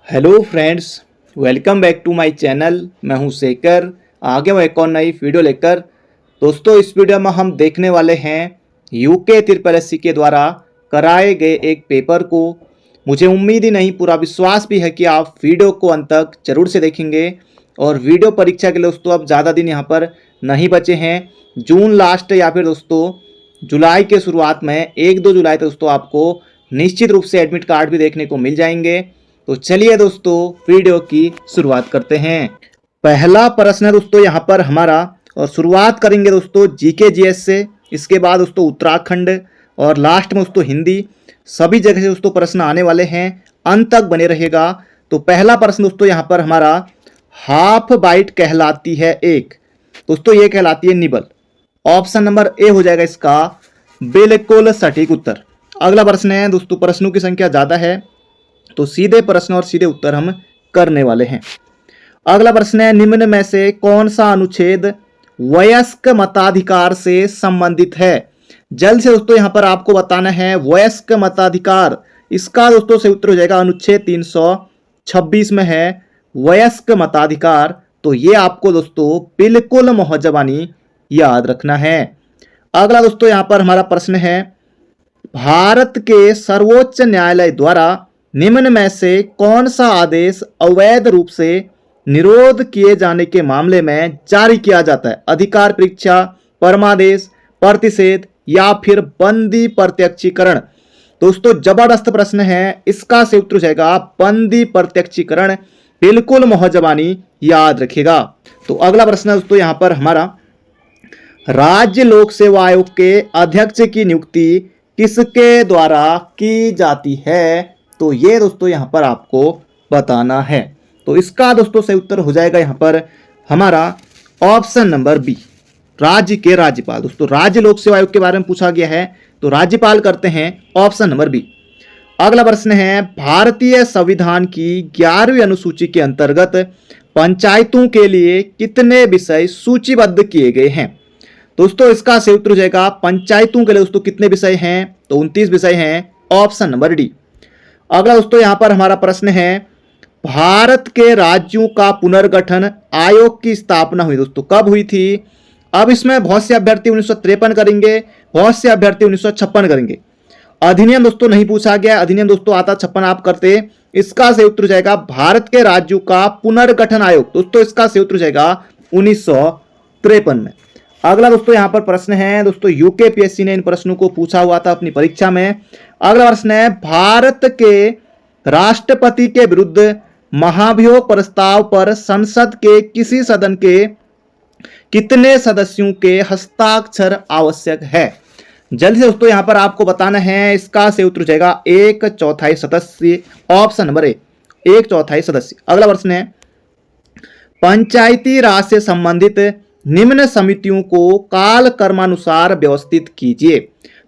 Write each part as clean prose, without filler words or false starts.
Hello friends, welcome back to my channel. मैं हूं शेखर। आगे मैं एक और नई वीडियो लेकर दोस्तों इस वीडियो में हम देखने वाले हैं यूके ट्रिपल एससी के द्वारा कराए गए एक पेपर को। मुझे उम्मीद ही नहीं, पूरा विश्वास भी है कि आप वीडियो को अंत तक जरूर से देखेंगे। और वीडियो परीक्षा के लिए दोस्तों अब ज़्यादा दिन यहाँ पर नहीं बचे हैं। जून लास्ट या फिर दोस्तों जुलाई के शुरुआत में 1-2 जुलाई तक दोस्तों आपको निश्चित रूप से एडमिट कार्ड भी देखने को मिल जाएंगे। तो चलिए दोस्तों वीडियो की शुरुआत करते हैं। पहला प्रश्न है दोस्तों यहाँ पर हमारा, और शुरुआत करेंगे दोस्तों जीके जीएस से। इसके बाद दोस्तों उत्तराखंड और लास्ट में दोस्तों हिंदी। सभी जगह से दोस्तों प्रश्न आने वाले हैं, अंत तक बने रहेगा। तो पहला प्रश्न दोस्तों यहाँ पर हमारा, हाफ बाइट कहलाती है एक। दोस्तों ये कहलाती है निबल। ऑप्शन नंबर ए हो जाएगा इसका बिल्कुल सटीक उत्तर। अगला प्रश्न है दोस्तों, प्रश्नों की संख्या ज़्यादा है तो सीधे प्रश्न और सीधे उत्तर हम करने वाले हैं। अगला प्रश्न है, निम्न में से कौन सा अनुच्छेद वयस्क मताधिकार से संबंधित है? जल्द से दोस्तों यहां पर आपको बताना है वयस्क मताधिकार। इसका दोस्तों से उत्तर हो जाएगा अनुच्छेद 326 में है वयस्क मताधिकार। तो ये आपको दोस्तों बिल्कुल मोहजबानी याद रखना है। अगला दोस्तों यहां पर हमारा प्रश्न है, भारत के सर्वोच्च न्यायालय द्वारा निम्न में से कौन सा आदेश अवैध रूप से निरोध किए जाने के मामले में जारी किया जाता है? अधिकार परीक्षा, परमादेश, प्रतिषेध या फिर बंदी प्रत्यक्षीकरण? दोस्तों जबरदस्त प्रश्न है, इसका से उत्तर जाएगा बंदी प्रत्यक्षीकरण। बिल्कुल मोहजबानी याद रखिएगा। तो अगला प्रश्न दोस्तों यहां पर हमारा, राज्य लोक सेवा आयोग के अध्यक्ष की नियुक्ति किसके द्वारा की जाती है? तो ये दोस्तों यहां पर आपको बताना है। तो इसका दोस्तों सही उत्तर हो जाएगा यहां पर हमारा ऑप्शन नंबर बी, राज्य के राज्यपाल। दोस्तों राज्य लोक सेवा आयोग के बारे में पूछा गया है तो राज्यपाल करते हैं ऑप्शन नंबर बी। अगला प्रश्न है, भारतीय संविधान की 11वीं अनुसूची के अंतर्गत पंचायतों के लिए कितने विषय सूचीबद्ध किए गए हैं? दोस्तों इसका सही उत्तर हो जाएगा, पंचायतों के लिए दोस्तों कितने विषय हैं? तो 29 विषय हैं, ऑप्शन नंबर डी। अगला दोस्तों यहां पर हमारा प्रश्न है, भारत के राज्यों का पुनर्गठन आयोग की स्थापना हुई दोस्तों कब हुई थी? अब इसमें बहुत से अभ्यर्थी 1953 करेंगे, बहुत से अभ्यर्थी 1956 करेंगे। अधिनियम दोस्तों नहीं पूछा गया, अधिनियम दोस्तों आता 56 आप करते। इसका सही उत्तर जाएगा भारत के राज्यों का पुनर्गठन आयोग। दोस्तों इसका सही उत्तर जाएगा 1953 में। अगला दोस्तों यहां पर प्रश्न है दोस्तों, यूकेपीएससी ने इन प्रश्नों को पूछा हुआ था अपनी परीक्षा में। अगला प्रश्न है, भारत के राष्ट्रपति के विरुद्ध महाभियोग प्रस्ताव पर संसद के किसी सदन के कितने सदस्यों के हस्ताक्षर आवश्यक है? जल्दी से दोस्तों यहां पर आपको बताना है। इसका सही उत्तर जाएगा 1/4 सदस्य, ऑप्शन नंबर ए, 1/4 सदस्य। अगला प्रश्न है, पंचायती राज से संबंधित निम्न समितियों को काल क्रमानुसार व्यवस्थित कीजिए।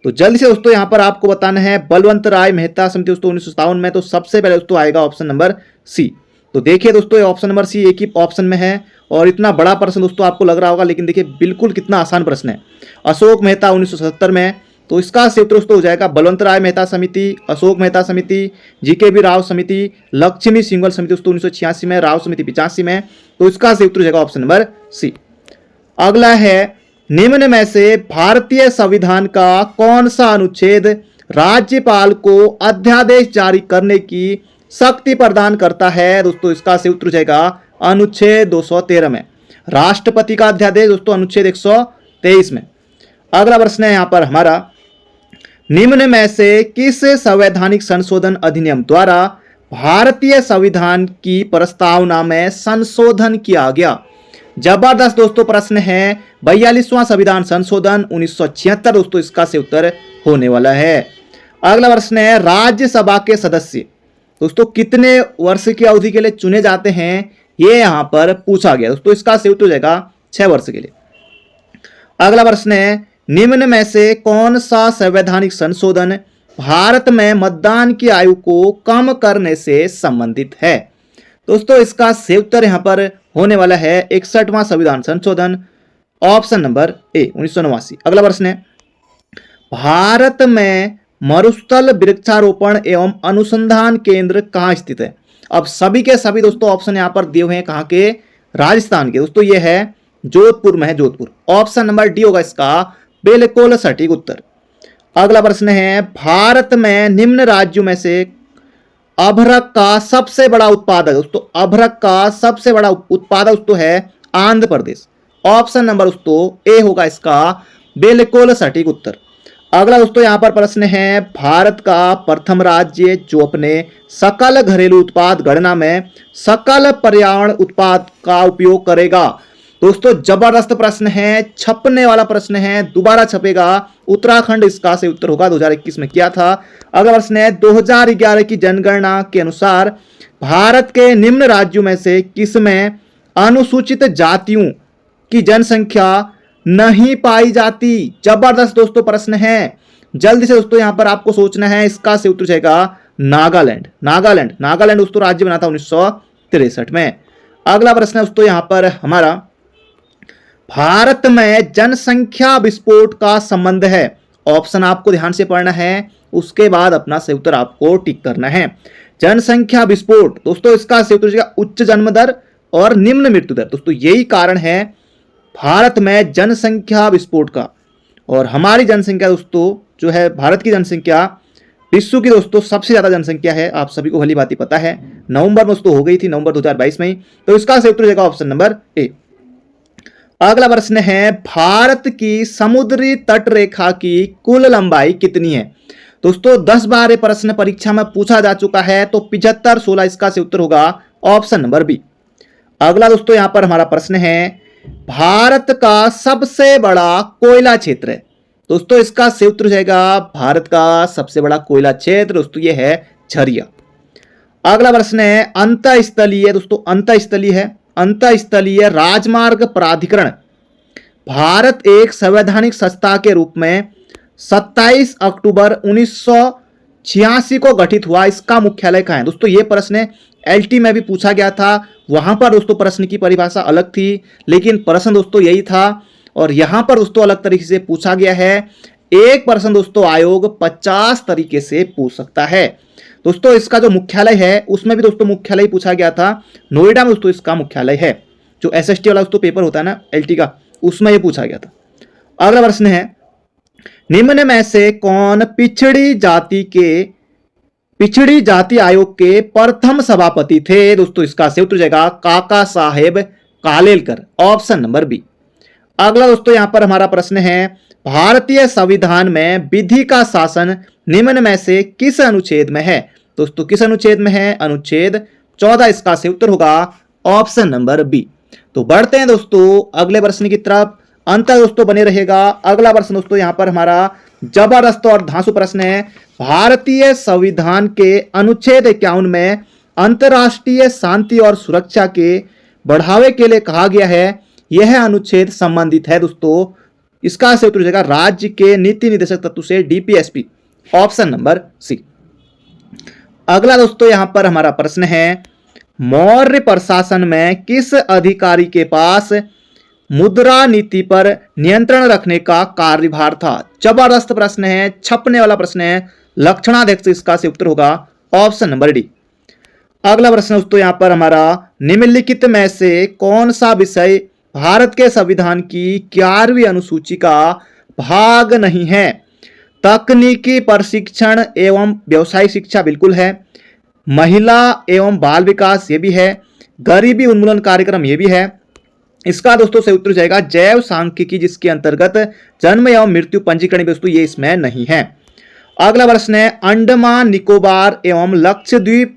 तो जल्दी से दोस्तों यहां पर आपको बताना है बलवंत राय मेहता समिति दोस्तों 1957 में। तो सबसे पहले दोस्तों आएगा ऑप्शन नंबर सी। तो देखिए दोस्तों ये ऑप्शन नंबर सी एक ही ऑप्शन में है, और इतना बड़ा प्रश्न दोस्तों आपको लग रहा होगा, लेकिन देखिए बिल्कुल कितना आसान प्रश्न है। अशोक मेहता 1977 में। तो इसका सही उत्तर दोस्तों हो जाएगा बलवंत राय मेहता समिति, अशोक मेहता समिति, जीके राव समिति, लक्ष्मी सिंघल समिति दोस्तों 1986 में, राव समिति 85 में। तो इसका सही उत्तर हो जाएगा ऑप्शन नंबर सी। अगला है, निम्न में से भारतीय संविधान का कौन सा अनुच्छेद राज्यपाल को अध्यादेश जारी करने की शक्ति प्रदान करता है? दोस्तों इसका सही उत्तर जाएगा अनुच्छेद 213 में। राष्ट्रपति का अध्यादेश दोस्तों अनुच्छेद 123 में। अगला प्रश्न है यहां पर हमारा, निम्न में से किस संवैधानिक संशोधन अधिनियम द्वारा भारतीय संविधान की प्रस्तावना में संशोधन किया गया? जबरदस्त दोस्तों प्रश्न है, 42वां संविधान संशोधन 1976 दोस्तों इसका से उत्तर होने वाला है। अगला प्रश्न है, राज्यसभा के सदस्य दोस्तों कितने वर्ष की अवधि के लिए चुने जाते हैं? ये यहां पर पूछा गया दोस्तों। इसका से उत्तर हो जाएगा 6 वर्ष के लिए। अगला प्रश्न है, निम्न में से कौन सा संवैधानिक संशोधन भारत में मतदान की आयु को कम करने से संबंधित है? दोस्तों इसका सही उत्तर यहां पर होने वाला है 61वां संविधान संशोधन, ऑप्शन नंबर ए 1989। अगला प्रश्न है, भारत में मरुस्थल वृक्षारोपण एवं अनुसंधान केंद्र कहाँ स्थित है? अब सभी के सभी दोस्तों ऑप्शन यहां पर दिए हुए हैं, कहां के? राजस्थान के। दोस्तों ये है जोधपुर में है, जोधपुर। ऑप्शन नंबर डी होगा इसका बिल्कुल सटीक उत्तर। अगला प्रश्न है, भारत में निम्न राज्यों में से अभ्रक का सबसे बड़ा उत्पादक, दोस्तों अभ्रक का सबसे बड़ा उत्पादक दोस्तों है आंध्र प्रदेश। ऑप्शन नंबर दोस्तों ए होगा इसका बिल्कुल सटीक उत्तर। अगला दोस्तों यहां पर प्रश्न है, भारत का प्रथम राज्य जो अपने सकल घरेलू उत्पाद गणना में सकल पर्यावरण उत्पाद का उपयोग करेगा। दोस्तों जबरदस्त प्रश्न है, छपने वाला प्रश्न है, दोबारा छपेगा। उत्तराखंड इसका से उत्तर होगा, 2021 में किया था। अगला प्रश्न है, 2011 की जनगणना के अनुसार भारत के निम्न राज्यों में से किसमें अनुसूचित जातियों की जनसंख्या नहीं पाई जाती? जबरदस्त दोस्तों प्रश्न है, जल्दी से दोस्तों यहां पर आपको सोचना है। इसका से उत्तर जाएगा नागालैंड। नागालैंड नागालैंड दोस्तों राज्य बना था 1963 में। अगला प्रश्न है दोस्तों यहां पर हमारा, भारत में जनसंख्या विस्फोट का संबंध है। ऑप्शन आपको ध्यान से पढ़ना है, उसके बाद अपना सही उत्तर आपको टिक करना है। जनसंख्या विस्फोट दोस्तों इसका सही उत्तर जाएगा उच्च जन्म दर और निम्न मृत्यु दर। दोस्तों यही कारण है भारत में जनसंख्या विस्फोट का। और हमारी जनसंख्या दोस्तों जो है, भारत की जनसंख्या विश्व की दोस्तों सबसे ज्यादा जनसंख्या है, आप सभी को भली बात ही पता है। नवंबर में दोस्तों हो गई थी, नवंबर 2022 में ही। तो इसका सही उत्तर जाएगा ऑप्शन नंबर ए। अगला प्रश्न है, भारत की समुद्री तट रेखा की कुल लंबाई कितनी है? दोस्तों 10 बार प्रश्न परीक्षा में पूछा जा चुका है, तो 75 16 इसका से उत्तर होगा ऑप्शन नंबर बी। अगला दोस्तों यहां पर हमारा प्रश्न है, भारत का सबसे बड़ा कोयला क्षेत्र है। दोस्तों इसका से उत्तर जाएगा भारत का सबसे बड़ा कोयला क्षेत्र दोस्तों ये है झरिया। अगला प्रश्न है, अंतःस्थलीय दोस्तों अंतःस्थलीय है, अंतःस्थलीय राजमार्ग प्राधिकरण भारत एक संवैधानिक संस्था के रूप में 27 अक्टूबर 1986 को गठित हुआ। इसका मुख्यालय कहाँ है? दोस्तों ये प्रश्न एलटी में भी पूछा गया था, वहां पर दोस्तों प्रश्न की परिभाषा अलग थी, लेकिन प्रश्न दोस्तों यही था। और यहां पर दोस्तों अलग तरीके से पूछा गया है। एक प्रश्न दोस्तों आयोग 50 तरीके से पूछ सकता है। दोस्तों इसका जो मुख्यालय है उसमें भी दोस्तों मुख्यालय पूछा गया था, नोएडा में दोस्तों इसका मुख्यालय है। जो एसएसटी वाला दोस्तों पेपर होता है ना एलटी का, उसमें ये पूछा गया था। अगला प्रश्न है, निम्न में से कौन पिछड़ी जाति आयोग के प्रथम सभापति थे? दोस्तों इसका से उत्तर जाएगा Kaka Saheb Kalelkar. Option number B. अगला दोस्तों यहां पर हमारा प्रश्न है, भारतीय संविधान में विधि का शासन निम्न में से किस अनुच्छेद में है? दोस्तों किस अनुच्छेद में है? अनुच्छेद 14 इसका से उत्तर होगा ऑप्शन नंबर बी। तो बढ़ते हैं दोस्तों अगले प्रश्न की तरफ, अंत तक दोस्तों बने रहेगा। अगला प्रश्न दोस्तों यहां पर हमारा जबरदस्त और धांसू प्रश्न है, भारतीय संविधान के अनुच्छेद 51 में अंतरराष्ट्रीय शांति और सुरक्षा के बढ़ावे के लिए कहा गया है, यह अनुच्छेद संबंधित है दोस्तों, इसका से उत्तर जाएगा राज्य के नीति निर्देशक तत्व से डीपीएसपी। Option number C. अगला दोस्तों यहां पर हमारा प्रश्न है, मौर्य प्रशासन में किस अधिकारी के पास मुद्रा नीति पर नियंत्रण रखने का कार्यभार था? जबरदस्त प्रश्न है, छपने वाला प्रश्न है, लक्षणाध्यक्ष इसका से उत्तर होगा ऑप्शन नंबर डी। अगला प्रश्न दोस्तों यहां पर हमारा, निम्नलिखित में से कौन सा विषय भारत के संविधान की 11वीं अनुसूची का भाग नहीं है? तकनीकी प्रशिक्षण एवं व्यवसायिक शिक्षा बिल्कुल है, महिला एवं बाल विकास ये भी है, गरीबी उन्मूलन कार्यक्रम ये भी है। इसका दोस्तों सही उत्तर जाएगा जैव सांख्यिकी, जिसके अंतर्गत जन्म एवं मृत्यु पंजीकरण दोस्तों ये इसमें नहीं है। अगला प्रश्न है, अंडमान निकोबार एवं लक्षद्वीपों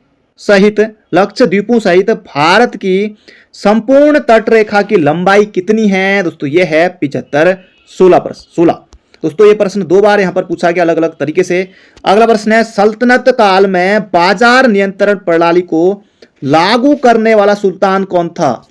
सहित भारत की संपूर्ण तटरेखा की लंबाई कितनी है? दोस्तों ये है 75 16। दोस्तों ये प्रश्न 2 बार यहां पर पूछा गया अलग अलग तरीके से। अगला प्रश्न है, सल्तनत काल में बाजार नियंत्रण प्रणाली को लागू करने वाला सुल्तान कौन था?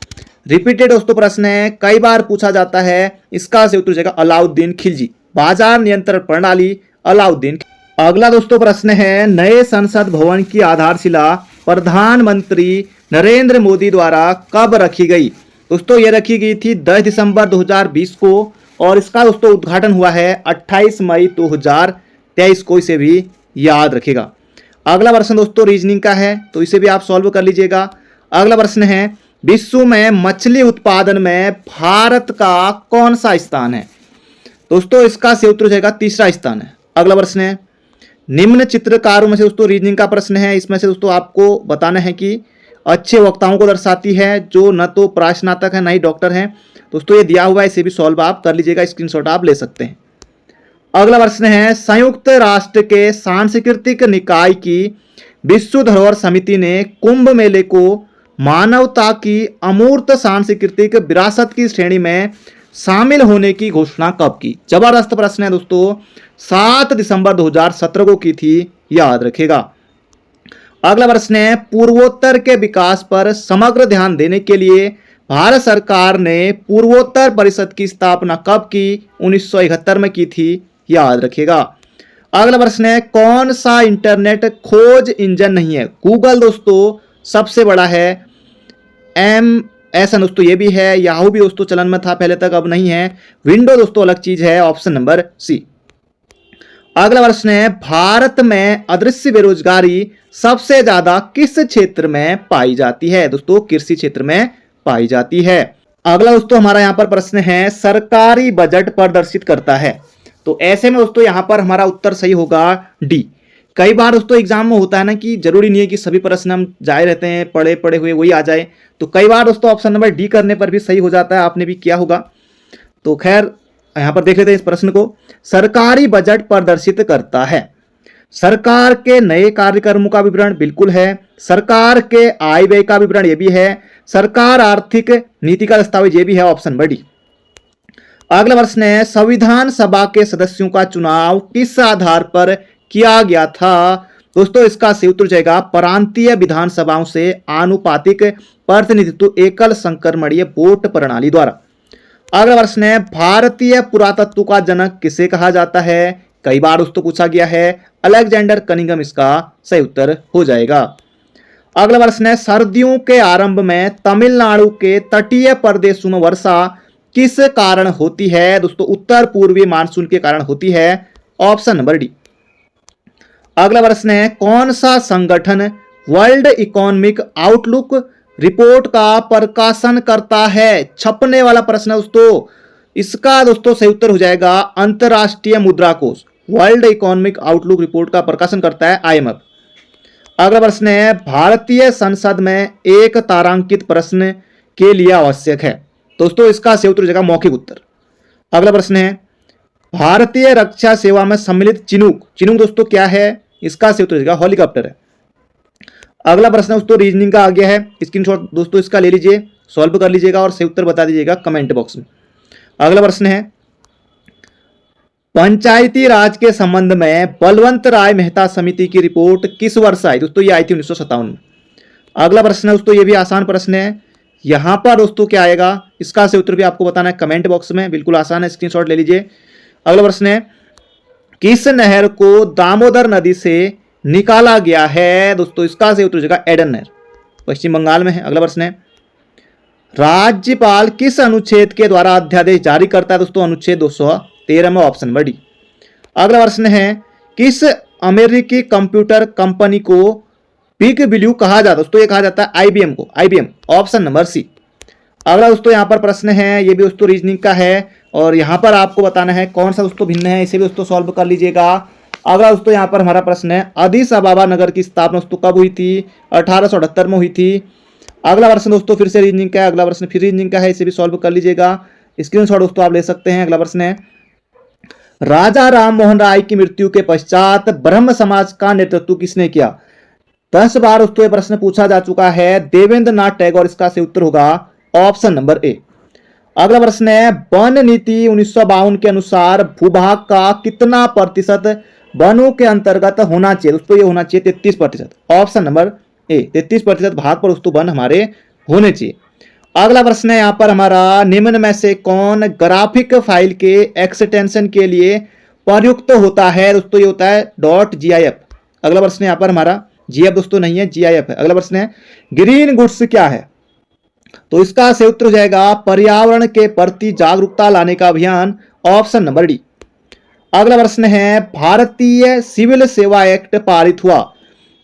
रिपीटेड दोस्तों प्रश्न है, कई बार पूछा जाता है, इसका से उत्तर जाएगा अलाउद्दीन खिलजी। बाजार नियंत्रण प्रणाली अलाउद्दीन। अगला दोस्तों प्रश्न है, नए संसद भवन की आधारशिला प्रधानमंत्री नरेंद्र मोदी द्वारा कब रखी गई? दोस्तों ये रखी गई थी 10 दिसंबर 2020 को, और इसका दोस्तों उद्घाटन हुआ है 28 मई 2023 23 को इसे भी याद रखेगा। अगला प्रश्न दोस्तों रीजनिंग का है, तो इसे भी आप सॉल्व कर लीजिएगा। अगला प्रश्न है विश्व में मछली उत्पादन में भारत का कौन सा स्थान है? दोस्तों इसका सही उत्तर हो जाएगा तीसरा स्थान है। अगला प्रश्न है निम्न चित्रकारों में से दोस्तों रीजनिंग का प्रश्न है, इसमें से दोस्तों आपको बताना है कि अच्छे वक्ताओं को दर्शाती है जो न तो प्रास्नातक है न ही डॉक्टर हैं। दोस्तों ये दिया हुआ है, इसे भी सॉल्व आप कर लीजिएगा, स्क्रीनशॉट आप ले सकते हैं। अगला प्रश्न है संयुक्त राष्ट्र के सांस्कृतिक निकाय की विश्व धरोहर समिति ने कुंभ मेले को मानवता की अमूर्त सांस्कृतिक विरासत की श्रेणी में शामिल होने की घोषणा कब की? जबरदस्त प्रश्न है दोस्तों, 7 दिसंबर 2017 को की थी, याद रखेगा। अगला प्रश्न है पूर्वोत्तर के विकास पर समग्र ध्यान देने के लिए भारत सरकार ने पूर्वोत्तर परिषद की स्थापना कब की? 1971 में की थी, याद रखेगा। अगला प्रश्न है कौन सा इंटरनेट खोज इंजन नहीं है? गूगल दोस्तों सबसे बड़ा है, ऐसा दोस्तों ये भी है, याहू भी दोस्तों चलन में था पहले तक, अब नहीं है। विंडो दोस्तों अलग चीज है, ऑप्शन नंबर सी। अगला प्रश्न है भारत में अदृश्य बेरोजगारी सबसे ज्यादा किस क्षेत्र में पाई जाती है? दोस्तों कृषि क्षेत्र में पाई जाती है। अगला दोस्तों हमारा यहां पर प्रश्न है सरकारी बजट प्रदर्शित करता है, तो ऐसे में दोस्तों यहां पर हमारा उत्तर सही होगा डी। कई बार दोस्तों एग्जाम में होता है ना कि जरूरी नहीं है कि सभी प्रश्न हम जाए रहते हैं पढ़े पढ़े हुए वही आ जाए, तो कई बार दोस्तों ऑप्शन नंबर डी करने पर भी सही हो जाता है, आपने भी किया होगा। तो खैर यहां पर देख लेते हैं इस प्रश्न को। सरकारी बजट प्रदर्शित करता है, सरकार के नए कार्यक्रमों का विवरण बिल्कुल है, सरकार के आय व्यय का विवरण ये भी है, सरकार आर्थिक नीति का दस्तावेज ये भी है, ऑप्शन नंबर डी। अगला प्रश्न है संविधान सभा के सदस्यों का चुनाव किस आधार पर किया गया था? दोस्तों इसका सही उत्तर जाएगा प्रांतीय विधानसभाओं से आनुपातिक प्रतिनिधित्व एकल संक्रमणीय वोट प्रणाली द्वारा। अगला प्रश्न है भारतीय पुरातत्व का जनक किसे कहा जाता है? कई बार दोस्तों पूछा गया है, अलेक्जेंडर कनिंघम इसका सही उत्तर हो जाएगा। अगला प्रश्न है सर्दियों के आरंभ में तमिलनाडु के तटीय प्रदेशों में वर्षा किस कारण होती है? दोस्तों उत्तर पूर्वी मानसून के कारण होती है, ऑप्शन नंबर डी। अगला प्रश्न है कौन सा संगठन वर्ल्ड इकोनॉमिक आउटलुक रिपोर्ट का प्रकाशन करता है? छपने वाला प्रश्न है दोस्तों, इसका दोस्तों सही उत्तर हो जाएगा अंतरराष्ट्रीय मुद्रा कोष। वर्ल्ड इकोनॉमिक आउटलुक रिपोर्ट का प्रकाशन करता है IMF। अगला प्रश्न है भारतीय संसद में एक तारांकित प्रश्न के लिए आवश्यक है? दोस्तों इसका सही उत्तर हो जाएगा मौखिक उत्तर। अगला प्रश्न है भारतीय रक्षा सेवा में सम्मिलित चिनूक, चिनूक दोस्तों क्या है? इसका सही उत्तर हो जाएगा हेलीकॉप्टर है। अगला प्रश्न दोस्तों रीजनिंग का आ गया है, स्क्रीनशॉट दोस्तों इसका ले लीजिए, सॉल्व कर लीजिएगा और सही उत्तर बता दीजिएगा कमेंट बॉक्स में। अगला प्रश्न है पंचायती राज के संबंध में बलवंत राय मेहता समिति की रिपोर्ट किस वर्ष आई? दोस्तों ये आई थी 1957 में। अगला प्रश्न है दोस्तों ये भी आसान प्रश्न है, यहां पर दोस्तों क्या आएगा इसका सही उत्तर भी आपको बताना है कमेंट बॉक्स में, बिल्कुल आसान है, स्क्रीनशॉट ले लीजिए। अगला प्रश्न है किस नहर को दामोदर नदी से निकाला गया है? दोस्तों इसका सही उत्तर हो जाएगा एडन नहर, पश्चिम बंगाल में है। अगला प्रश्न है राज्यपाल किस अनुच्छेद के द्वारा अध्यादेश जारी करता है? दोस्तों अनुच्छेद 213 में, ऑप्शन नंबर डी। अगला प्रश्न है किस अमेरिकी कंप्यूटर कंपनी को बिग ब्लू कहा जाता है? दोस्तों ये कहा जाता है IBM को, IBM, ऑप्शन नंबर सी। अगला दोस्तों यहाँ पर प्रश्न है, ये भी दोस्तों रीजनिंग का है और यहाँ पर आपको बताना है कौन सा दोस्तों भिन्न है, इसे भी दोस्तों सॉल्व कर लीजिएगा। अगला दोस्तों यहाँ पर हमारा प्रश्न है अदिस अबाबा नगर की स्थापना दोस्तों कब हुई थी? 1878 में हुई थी। अगला प्रश्न दोस्तों फिर से रीजनिंग का है, अगला प्रश्न फिर रीजनिंग का है, इसे भी सॉल्व कर लीजिएगा, स्क्रीनशॉट दोस्तों आप ले सकते हैं। अगला प्रश्न है राजा राम मोहन राय की मृत्यु के पश्चात ब्रह्म समाज का नेतृत्व किसने किया? 10 बार दोस्तों ये प्रश्न पूछा जा चुका है, देवेंद्र नाथ टैगोर इसका सही उत्तर होगा, ऑप्शन नंबर ए। अगला प्रश्न है वन नीति 1952 के अनुसार भूभाग का कितना प्रतिशत वनों के अंतर्गत होना चाहिए? दोस्तों ये होना चाहिए 33%, ऑप्शन नंबर ए। 33% भाग पर दोस्तों वन हमारे होने चाहिए। अगला प्रश्न है यहाँ पर हमारा निम्न में से कौन ग्राफिक फाइल के एक्सटेंशन के लिए प्रयुक्त होता है? दोस्तों ये होता है .gif। अगला प्रश्न यहाँ पर हमारा GF दोस्तों नहीं है, GIF है। अगला प्रश्न है ग्रीन गुड्स क्या है? तो इसका सही उत्तर हो जाएगा पर्यावरण के प्रति जागरूकता लाने का अभियान, ऑप्शन नंबर डी। अगला प्रश्न है, भारतीय सिविल सेवा एक्ट पारित हुआ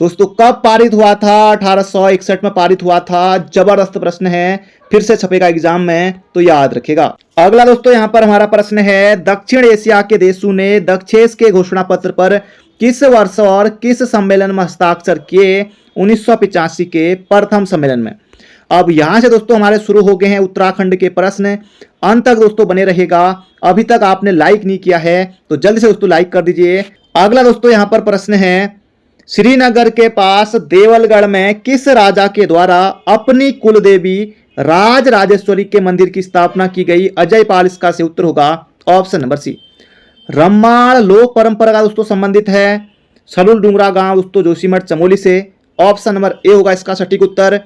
दोस्तों कब पारित हुआ था? 1861 में पारित हुआ था। जबरदस्त प्रश्न है, फिर से छपेगा एग्जाम में तो याद रखेगा। अगला दोस्तों यहां पर हमारा प्रश्न है, दक्षिण एशिया के देशों ने दक्षेस के घोषणा पत्र पर किस वर्ष और किस सम्मेलन में हस्ताक्षर किए? 1985 के प्रथम सम्मेलन में। अब यहां से दोस्तों हमारे शुरू हो गए हैं उत्तराखंड के प्रश्न। अंत तक दोस्तों बने रहेगा। अभी तक आपने लाइक नहीं किया है तो जल्दी से दोस्तों लाइक कर दीजिए। अगला दोस्तों यहां पर प्रश्न है, श्रीनगर के पास देवलगढ़ में किस राजा के द्वारा अपनी कुल देवी राज राजेश्वरी के मंदिर की स्थापना की गई? अजयपाल इसका से उत्तर होगा ऑप्शन नंबर सी। रम्माण लोक परंपरा का दोस्तों संबंधित है सलुल डुंगरा गांव दोस्तों जोशीमठ चमोली से। ऑप्शन नंबर ए होगा इसका सटीक उत्तर।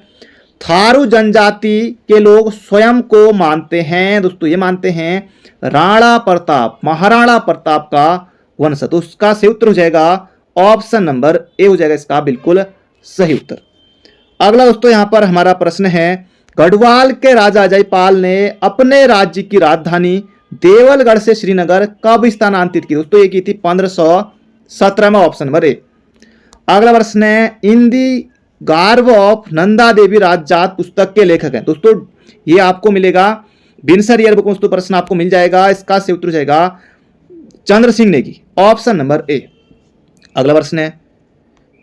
थारू जनजाति के लोग स्वयं को मानते हैं दोस्तों, ये मानते हैं राणा प्रताप, महाराणा प्रताप का वंश। तो उसका सही उत्तर हो जाएगा ऑप्शन नंबर ए हो जाएगा इसका बिल्कुल सही उत्तर। अगला दोस्तों यहां पर हमारा प्रश्न है, गढ़वाल के राजा अजयपाल ने अपने राज्य की राजधानी देवलगढ़ से श्रीनगर कब स्थानांतरित की? दोस्तों ये की थी 1517 में। Option number A. अगला प्रश्न है, इंदी गार्व ऑफ नंदा देवी राजजात पुस्तक के लेखक हैं दोस्तों, ये आपको मिलेगा बिनसर ईयर बुक में दोस्तों प्रश्न आपको मिल जाएगा। इसका सही उत्तर जाएगा Chandra Singh Negi, option number A. अगला प्रश्न है,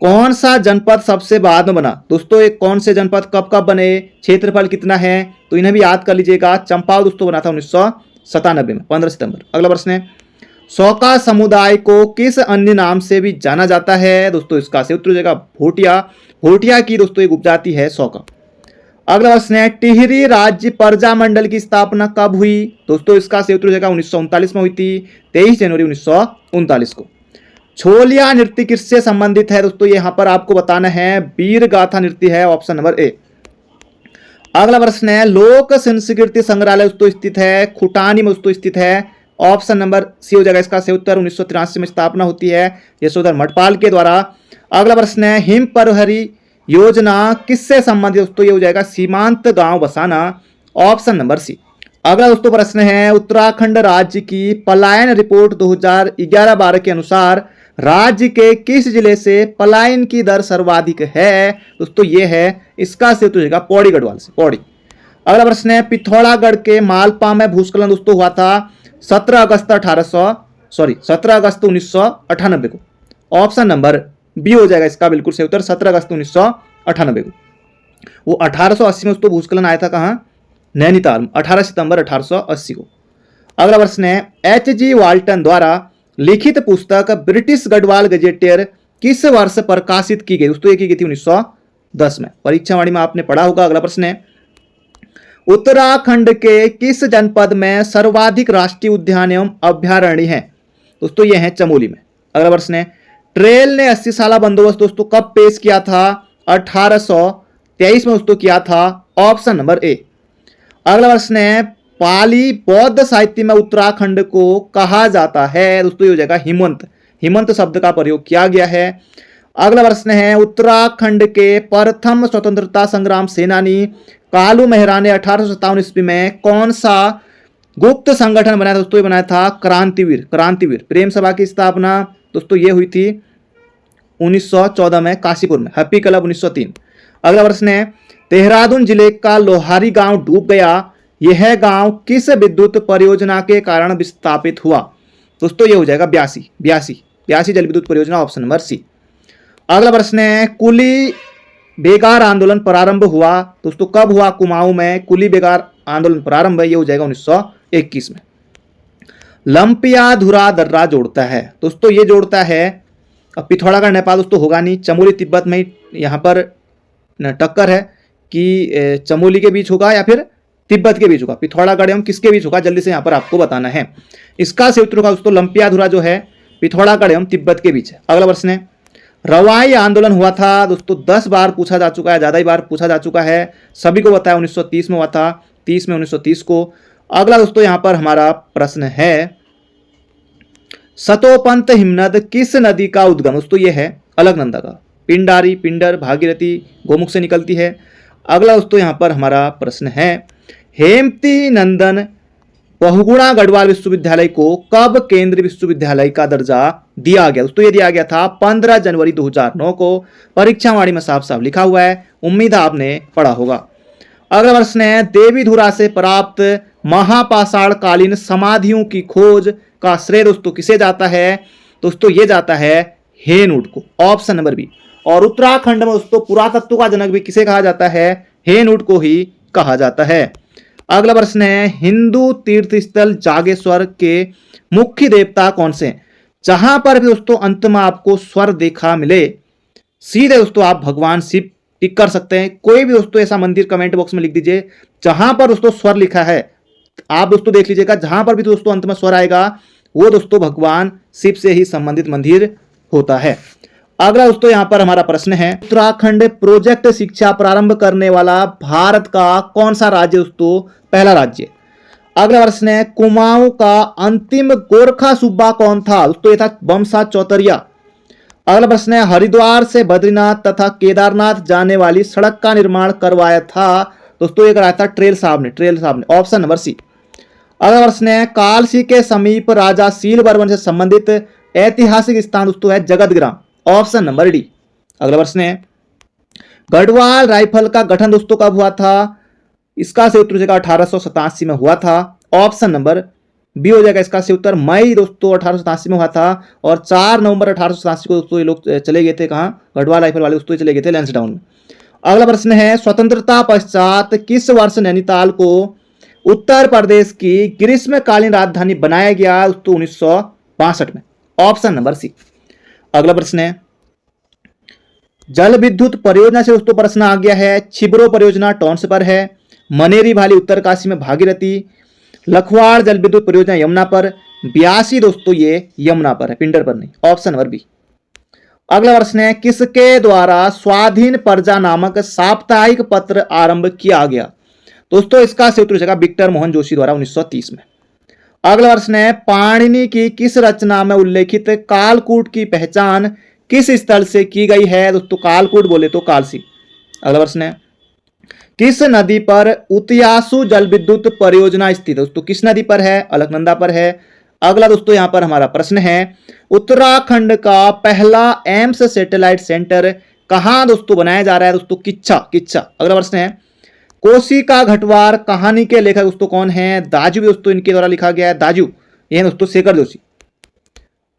कौन सा जनपद सबसे बाद में बना? दोस्तों एक कौन से जनपद कब कब बने, क्षेत्रफल कितना है, तो इन्हें भी याद कर लीजिएगा। चंपावत दोस्तों बना था 1997 में 15 सितंबर। अगला प्रश्न है, सौका समुदाय को किस अन्य नाम से भी जाना जाता है? दोस्तों इसका सही उत्तर हो जाएगा भोटिया। भोटिया की दोस्तों एक उपजाति है सौका। अगला प्रश्न है, टिहरी राज्य प्रजा मंडल की स्थापना कब हुई? दोस्तों इसका सही उत्तर हो जाएगा 1939 में हुई थी, 23 जनवरी 1939 को। छोलिया नृत्य किससे संबंधित है? दोस्तों यहां पर आपको बताना है वीर गाथा नृत्य है, ऑप्शन नंबर ए। अगला प्रश्न है, लोक संस्कृति संग्रहालय दोस्तों स्थित है खुटानी में दोस्तों स्थित है, ऑप्शन नंबर सी हो जाएगा इसका सही उत्तर। 1983 में स्थापना होती है यशोधर मठपाल के द्वारा। अगला प्रश्न है, हिम परहरी योजना किससे संबंधित? दोस्तों ये हो जाएगा सीमांत गांव बसाना, ऑप्शन नंबर सी। अगला दोस्तों प्रश्न है, उत्तराखंड राज्य की पलायन रिपोर्ट 2011-12 के अनुसार राज्य के किस जिले से पलायन की दर सर्वाधिक है? दोस्तों ये है इसका सही उत्तर हो जाएगा पौड़ी गढ़वाल से, पौड़ी। अगला प्रश्न है, पिथौरागढ़ के मालपा में भूस्खलन दोस्तों हुआ था 17 अगस्त 1998 को। ऑप्शन नंबर बी हो जाएगा इसका बिल्कुल सही उत्तर 17 अगस्त 1998 को। वो 1880 में दोस्तों भूस्खलन आया था कहां? नैनीताल, 18 सितंबर 1880 को। अगला प्रश्न है, H.G. वाल्टन द्वारा लिखित पुस्तक ब्रिटिश गढ़वाल गजेटियर किस वर्ष प्रकाशित की गई? दोस्तों ये की गई थी 1910 में। परीक्षा वाणी में आपने पढ़ा होगा। अगला प्रश्न है, उत्तराखंड के किस जनपद में सर्वाधिक राष्ट्रीय उद्यान एवं अभ्यारण्य हैं? दोस्तों ये है चमोली में। अगला प्रश्न है, ट्रेल ने 80 साला बंदोबस्त दोस्तों कब पेश किया था? 1823 में दोस्तों किया था, ऑप्शन नंबर ए। अगला प्रश्न है, पाली बौद्ध साहित्य में उत्तराखंड को कहा जाता है? दोस्तों ये हो जाएगा हिमवंत, हिमवंत शब्द का प्रयोग किया गया है। अगला प्रश्न है, उत्तराखंड के प्रथम स्वतंत्रता संग्राम सेनानी कालू मेहरा ने 1857 ईस्वी में कौन सा गुप्त संगठन बनाया? दोस्तों ये बनाया था क्रांतिवीर, क्रांतिवीर प्रेम सभा की स्थापना दोस्तों ये हुई थी 1914 में काशीपुर में, हैप्पी क्लब 1903। अगला प्रश्न है, देहरादून जिले का लोहारी गांव डूब गया, यह गांव किस विद्युत परियोजना के कारण विस्थापित हुआ? दोस्तों ये हो जाएगा ब्यासी जल विद्युत परियोजना, ऑप्शन नंबर सी। अगला प्रश्न है, कुली बेगार आंदोलन प्रारंभ हुआ दोस्तों कब हुआ? कुमाऊं में कुली बेगार आंदोलन प्रारंभ है, ये हो जाएगा 1921 में। लंपिया धुरा दर्रा जोड़ता है दोस्तों, ये जोड़ता है अब पिथौरागढ़ नेपाल दोस्तों होगा नहीं, चमोली तिब्बत में यहाँ पर टक्कर है कि चमोली के बीच होगा या फिर तिब्बत के बीच होगा, पिथौरागढ़ एवं किसके बीच होगा, जल्दी से यहाँ पर आपको बताना है। इसका सही उत्तर होगा दोस्तों लंपियाधुरा जो है पिथौरागढ़ एवं तिब्बत के बीच है। अगला प्रश्न है, रवाई आंदोलन हुआ था दोस्तों 10 बार पूछा जा चुका है, ज़्यादा ही बार पूछा जा चुका है, सभी को बताया 1930 में हुआ था, 30 में 1930 को। अगला दोस्तों यहाँ पर हमारा प्रश्न है, सतोपंत हिमनद किस नदी का उद्गम? दोस्तों ये है अलकनंदा का, पिंडारी, पिंडर, भागीरथी, गोमुख से निकलती है। अगला दोस्तों यहाँ पर हमारा प्रश्न है, हेमती नंदन बहुगुणा गढ़वाल विश्वविद्यालय को कब केंद्रीय विश्वविद्यालय का दर्जा दिया गया? दोस्तों ये दिया गया था 15 जनवरी 2009 को। परीक्षा वाणी में साफ साफ लिखा हुआ है, उम्मीद है आपने पढ़ा होगा। अगला प्रश्न है, देवीधुरा से प्राप्त महापाषाण कालीन समाधियों की खोज का श्रेय दोस्तों किसे जाता है? दोस्तों ये जाता है हेनवुड को, ऑप्शन नंबर बी। और उत्तराखंड में दोस्तों पुरातत्व का जनक भी किसे कहा जाता है? हेनवुड को ही कहा जाता है। अगला प्रश्न है, हिंदू तीर्थ स्थल जागेश्वर के मुख्य देवता कौन से हैं? जहां पर भी दोस्तों अंत में आपको स्वर देखा मिले, सीधे दोस्तों आप भगवान शिव टिक कर सकते हैं। कोई भी दोस्तों ऐसा मंदिर कमेंट बॉक्स में लिख दीजिए जहां पर दोस्तों स्वर लिखा है। आप दोस्तों देख लीजिएगा, जहां पर भी दोस्तों अंत में स्वर आएगा वो दोस्तों भगवान शिव से ही संबंधित मंदिर होता है। अगला दोस्तों यहां पर हमारा प्रश्न है, उत्तराखंड प्रोजेक्ट शिक्षा प्रारंभ करने वाला भारत का कौन सा राज्य दोस्तों पहला राज्य? अगला प्रश्न है, कुमाऊं का अंतिम गोरखा सूबा कौन था? दोस्तों ये था बमसा चौतरिया। अगला प्रश्न है, हरिद्वार से बद्रीनाथ तथा केदारनाथ जाने वाली सड़क का निर्माण करवाया था? दोस्तों ये कराया था ट्रेल साहब ने, ऑप्शन नंबर सी। अगला प्रश्न है, कालसी के समीप राजा सीलवर्मन से संबंधित ऐतिहासिक स्थान दोस्तों है जगतग्राम, ऑप्शन नंबर डी। अगला प्रश्न है, गढ़वाल राइफल का गठन दोस्तों कब हुआ था? इसका सही उत्तर 1887 में हुआ था, ऑप्शन नंबर बी हो जाएगा इसका सही उत्तर। मई दोस्तों 1887 में हुआ था और 4 नवंबर 1887 को दोस्तों ये लोग चले गए थे कहाँ? गढ़वाल राइफल वाले दोस्तों चले गए थे लैंसडाउन में। अगला प्रश्न है, स्वतंत्रता पश्चात किस वर्ष नैनीताल को उत्तर प्रदेश की ग्रीष्मकालीन राजधानी बनाया गया? दोस्तों 1962 में, ऑप्शन नंबर सी। अगला प्रश्न है, जल विद्युत परियोजना से दोस्तों प्रश्न आ गया है। छिबरो परियोजना टॉन्स पर है, मनेरी भाली उत्तरकाशी में भागीरथी, लखवाड़ जल विद्युत परियोजना यमुना पर, ब्यासी दोस्तों ये यमुना पर है, पिंडर पर नहीं, ऑप्शन नंबर बी। अगला प्रश्न है, किसके द्वारा स्वाधीन प्रजा नामक साप्ताहिक पत्र आरंभ किया गया? दोस्तों इसका सही उत्तर होगा विक्टर मोहन जोशी द्वारा 1930 में। अगला प्रश्न है, पाणिनि की किस रचना में उल्लेखित कालकूट की पहचान किस स्थल से की गई है? दोस्तों कालकूट बोले तो कालसी। अगला प्रश्न है, किस नदी पर उतयासु जल विद्युत परियोजना स्थित है? दोस्तों किस नदी पर है? अलकनंदा पर है। अगला दोस्तों यहां पर हमारा प्रश्न है, उत्तराखंड का पहला एम्स सैटेलाइट सेंटर कहां दोस्तों बनाया जा रहा है? दोस्तों किच्छा। अगला प्रश्न है, कोसी का घटवार कहानी के लेखक दोस्तों कौन है? दाजू दोस्तों इनके द्वारा लिखा गया है, दाजू ये दोस्तों शेखर जोशी।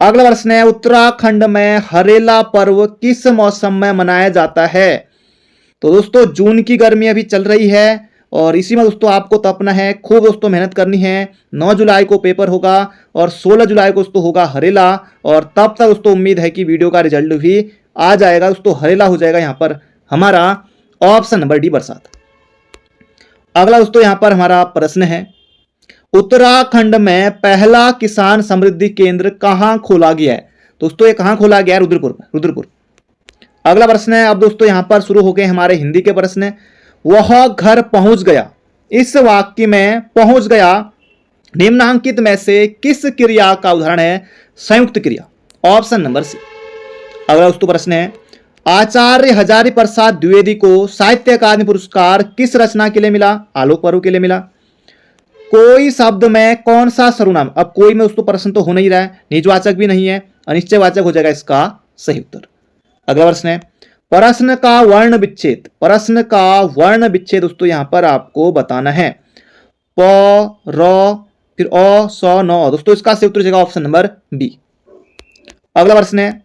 अगला प्रश्न है, उत्तराखंड में हरेला पर्व किस मौसम में मनाया जाता है? तो दोस्तों जून की गर्मी अभी चल रही है और इसी में दोस्तों आपको तपना है, खूब दोस्तों मेहनत करनी है। 9 जुलाई को पेपर होगा और 16 जुलाई को दोस्तों होगा हरेला और तब तक दोस्तों उम्मीद है कि वीडियो का रिजल्ट भी आ जाएगा। दोस्तों हरेला हो जाएगा यहाँ पर हमारा ऑप्शन नंबर डी बरसात। अगला दोस्तों यहाँ पर हमारा प्रश्न है, उत्तराखंड में पहला किसान समृद्धि केंद्र कहाँ खोला गया है? दोस्तों ये कहाँ खोला गया है? रुद्रपुर। अगला प्रश्न है, अब दोस्तों यहां पर शुरू हो गए हमारे हिंदी के प्रश्न। वह घर पहुंच गया, इस वाक्य में पहुंच गया निम्नांकित में से किस क्रिया का उदाहरण है? संयुक्त क्रिया, ऑप्शन नंबर सी। अगला दोस्तों प्रश्न है, आचार्य हजारी प्रसाद द्विवेदी को साहित्य अकादमी पुरस्कार किस रचना के लिए मिला? आलोक पर्व के लिए मिला। कोई शब्द में कौन सा सर्वनाम? अब कोई में दोस्तों प्रश्न तो हो नहीं रहा है, निजवाचक भी नहीं है, अनिश्चयवाचक हो जाएगा इसका सही उत्तर। अगला प्रश्न है, प्रश्न का वर्ण विच्छेद दोस्तों यहां पर आपको बताना है। प र फिर अ स न, दोस्तों इसका सही उत्तर हो जाएगा ऑप्शन नंबर बी। अगला प्रश्न है,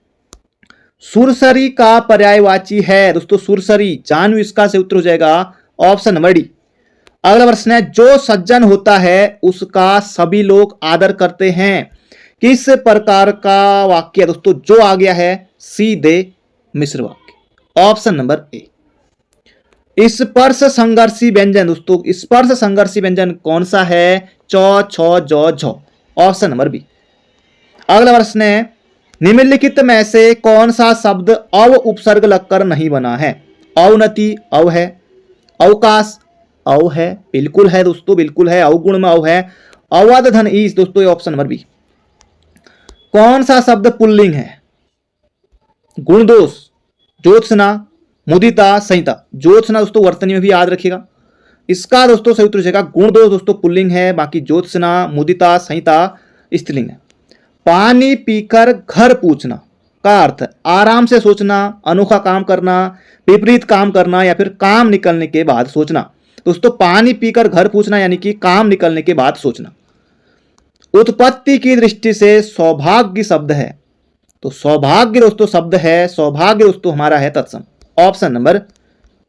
सुरसरी का पर्यायवाची है? दोस्तों सुरसरी, जानवी, इसका सही उत्तर हो जाएगा ऑप्शन नंबर डी। अगला प्रश्न है, जो सज्जन होता है उसका सभी लोग आदर करते हैं, किस प्रकार का वाक्य? दोस्तों जो आ गया है सीधे मिश्र वाक्य, ऑप्शन नंबर ए। स्पर्श संघर्षी व्यंजन दोस्तों, स्पर्श संघर्षी व्यंजन कौन सा है? चौ, छ, जौ, झ, ऑप्शन नंबर बी। अगला प्रश्न है, निम्नलिखित में से कौन सा शब्द अव उपसर्ग लगकर नहीं बना है? अवनति अव है, अवकाश अव है, बिल्कुल है दोस्तों, बिल्कुल है, अवगुण में अव है, अवध धन ईश दोस्तों ये ऑप्शन नंबर बी। कौन सा शब्द पुल्लिंग है? गुणदोष, ज्योत्सना, मुदिता, संहिता। ज्योत्सना दोस्तों वर्तनी में भी याद रखिएगा। इसका दोस्तों सही उत्तर हो जाएगा गुण दोष दोस्तों पुल्लिंग है, बाकी ज्योत्सना, मुदिता, संहिता स्त्रीलिंग है। पानी पीकर घर पूछना का अर्थ है आराम से सोचना, अनोखा काम करना, विपरीत काम करना या फिर काम निकलने के बाद सोचना। दोस्तों पानी पीकर घर पूछना यानी कि काम निकलने के बाद सोचना। उत्पत्ति की दृष्टि से सौभाग्य शब्द है, तो सौभाग्य दोस्तों शब्द है, सौभाग्य दोस्तों हमारा है तत्सम, ऑप्शन नंबर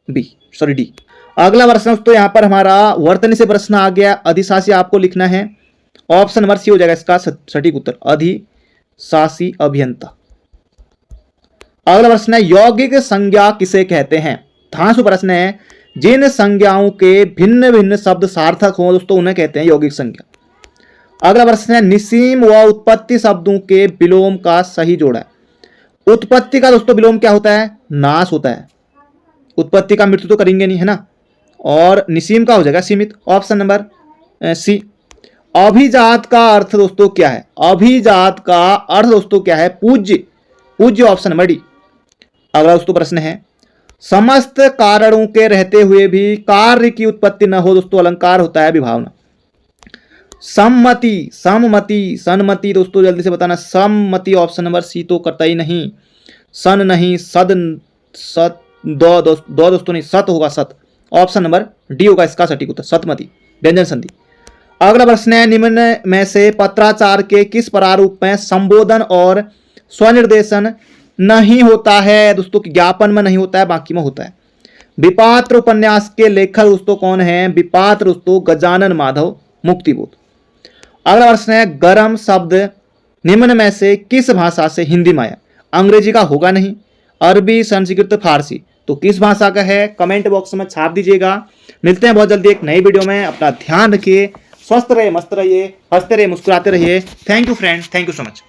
डी। अगला प्रश्न दोस्तों यहां पर हमारा वर्तनी से प्रश्न आ गया, अधिशासी आपको लिखना है, ऑप्शन नंबर सी हो जाएगा इसका सटीक उत्तर, अधिशासी अभियंता। अगला प्रश्न है यौगिक संज्ञा किसे कहते हैं? धांसू प्रश्न है, जिन संज्ञाओं के भिन्न भिन्न शब्द सार्थक हो दोस्तों उन्हें कहते हैं यौगिक संज्ञा। अगला प्रश्न है निसीम व उत्पत्ति शब्दों के विलोम का सही जोड़ा है। उत्पत्ति का दोस्तों विलोम क्या होता है? नाश होता है। उत्पत्ति का मृत्यु तो करेंगे नहीं है ना, और निसीम का हो जाएगा सीमित, ऑप्शन नंबर सी। अभिजात का अर्थ दोस्तों क्या है? अभिजात का अर्थ दोस्तों क्या है? पूज्य, पूज्य, ऑप्शन नंबर डी। अगला दोस्तों प्रश्न है समस्त कारणों के रहते हुए भी कार्य की उत्पत्ति न हो दोस्तों अलंकार होता है विभावना। सम्मति, सममति, सन्मति दोस्तों जल्दी से बताना। सम्मति ऑप्शन नंबर सी तो करता ही नहीं, सन नहीं, सद, सत, दो दोस्तों नहीं, सत होगा, सत, ऑप्शन नंबर डी होगा इसका सटीक उत्तर, सतमति, व्यंजन संधि। अगला प्रश्न है निम्न में से पत्राचार के किस प्रारूप में संबोधन और स्वनिर्देशन नहीं होता है? दोस्तों ज्ञापन में नहीं होता है, बाकी में होता है। विपात्र उपन्यास के लेखक दोस्तों कौन है? विपात्र दोस्तों गजानन माधव मुक्तिबोध। अगला प्रश्न है गरम शब्द निम्न में से किस भाषा से हिंदी में आया? अंग्रेजी का होगा नहीं, अरबी, संस्कृत, फारसी, तो किस भाषा का है? कमेंट बॉक्स में छाप दीजिएगा। मिलते हैं बहुत जल्दी एक नई वीडियो में, अपना ध्यान रखिए, स्वस्थ रहिए, मस्त रहिए, हंसते रहिए, मुस्कुराते रहिए। Thank you friends, thank you so much.